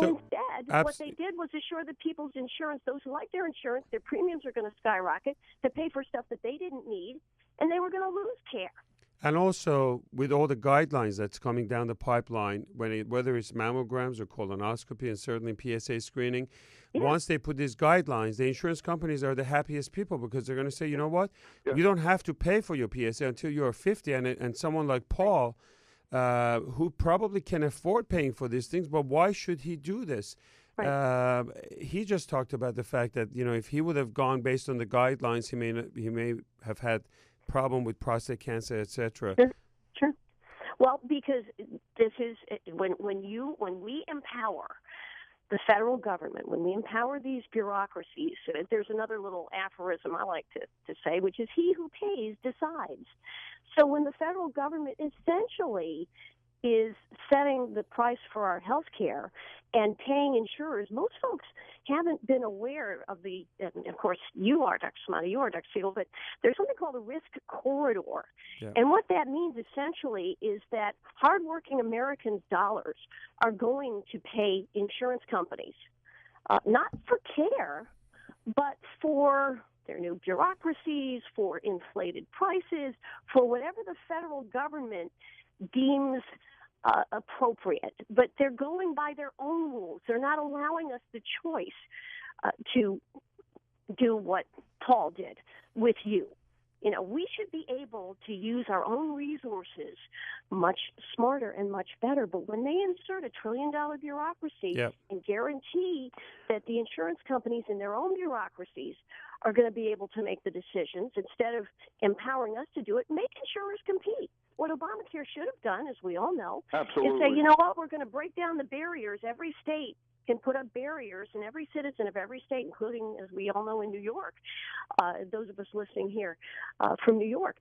instead, what they did was assure that people's insurance, those who like their insurance, their premiums are going to skyrocket to pay for stuff that they didn't need, and they were going to lose care. And also, with all the guidelines that's coming down the pipeline, whether it's mammograms or colonoscopy and certainly PSA screening, once they put these guidelines, the insurance companies are the happiest people because they're going to say, you know what, you don't have to pay for your PSA until you're 50. And someone like Paul, who probably can afford paying for these things, but why should he do this? Right. He just talked about the fact that, if he would have gone based on the guidelines, he may have had problem with prostate cancer, etc. Sure. Well, because this is when we empower the federal government, when we empower these bureaucracies, there's another little aphorism I like to say, which is he who pays decides. So when the federal government essentially is setting the price for our health care and paying insurers, most folks haven't been aware of and of course you are, Dr. Samadi, you are, Dr. Siegel, but there's something called a risk corridor. Yeah. And what that means essentially is that hardworking Americans' dollars are going to pay insurance companies, not for care, but for their new bureaucracies, for inflated prices, for whatever the federal government deems appropriate, but they're going by their own rules. They're not allowing us the choice to do what Paul did with you. We should be able to use our own resources much smarter and much better. But when they insert $1 trillion bureaucracy and guarantee that the insurance companies in their own bureaucracies are going to be able to make the decisions instead of empowering us to do it, make insurers compete. What Obamacare should have done, as we all know, is say, you know what, we're going to break down the barriers. Every state can put up barriers, and every citizen of every state, including, as we all know, in New York, those of us listening here from New York,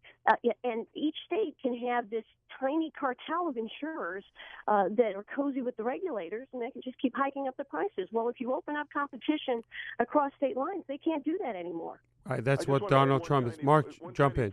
and each state can have this tiny cartel of insurers that are cozy with the regulators, and they can just keep hiking up the prices. Well, if you open up competition across state lines, they can't do that anymore. All right, that's what Donald Trump is. Mark, jump in.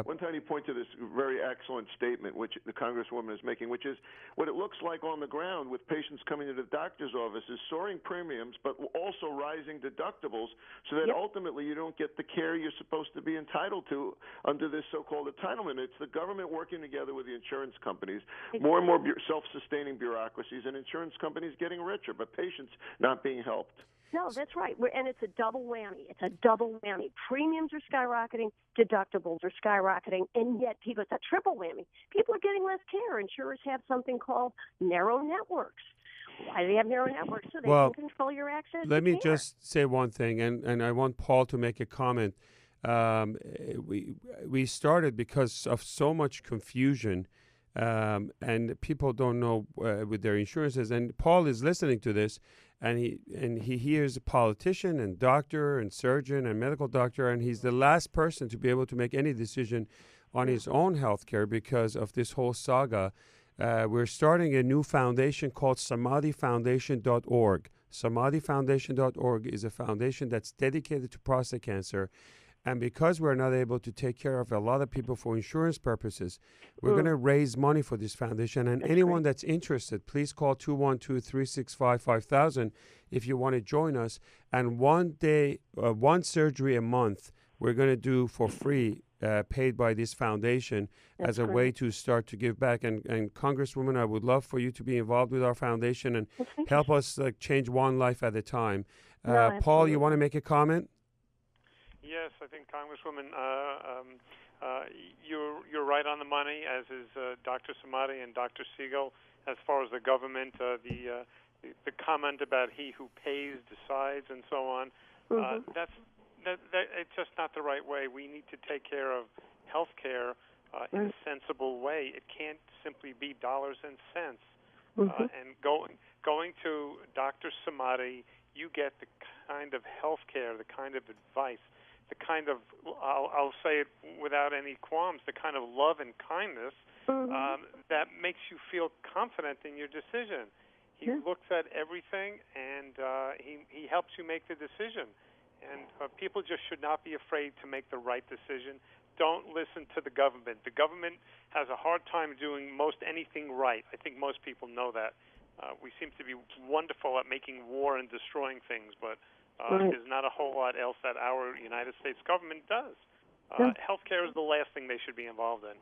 One tiny point to this very excellent statement which the Congresswoman is making, which is what it looks like on the ground with patients coming to the doctor's office is soaring premiums, but also rising deductibles, so that ultimately you don't get the care you're supposed to be entitled to under this so-called entitlement. It's the government working together with the insurance companies, more and more self-sustaining bureaucracies, and insurance companies getting richer, but patients not being helped. No, that's right. And it's a double whammy. It's a double whammy. Premiums are skyrocketing, deductibles are skyrocketing, and yet it's a triple whammy. People are getting less care. Insurers have something called narrow networks. Why do they have narrow networks? So they can control your access to care. Let me just say one thing, and I want Paul to make a comment. We started because of so much confusion, and people don't know with their insurances. And Paul is listening to this, and he hears a politician and doctor and surgeon and medical doctor, and he's the last person to be able to make any decision on his own health care because of this whole saga. We're starting a new foundation called SamadiFoundation.org. SamadiFoundation.org is a foundation that's dedicated to prostate cancer. And because we're not able to take care of a lot of people for insurance purposes, we're going to raise money for this foundation. And anyone that's interested, please call 212-365-5000 if you want to join us. And one surgery a month, we're going to do for free, paid by this foundation as a way to start to give back. And Congresswoman, I would love for you to be involved with our foundation and help us change one life at a time. Paul, you want to make a comment? Yes, I think, Congresswoman, you're right on the money, as is Dr. Samadi and Dr. Siegel. As far as the government, the comment about he who pays decides and so on, that's it's just not the right way. We need to take care of health care in a sensible way. It can't simply be dollars and cents. And going to Dr. Samadi, you get the kind of health care, the kind of advice, the kind of, I'll say it without any qualms, the kind of love and kindness that makes you feel confident in your decision. He looks at everything, and he helps you make the decision. And people just should not be afraid to make the right decision. Don't listen to the government. The government has a hard time doing most anything right. I think most people know that. We seem to be wonderful at making war and destroying things, but there's not a whole lot else that our United States government does. Healthcare is the last thing they should be involved in.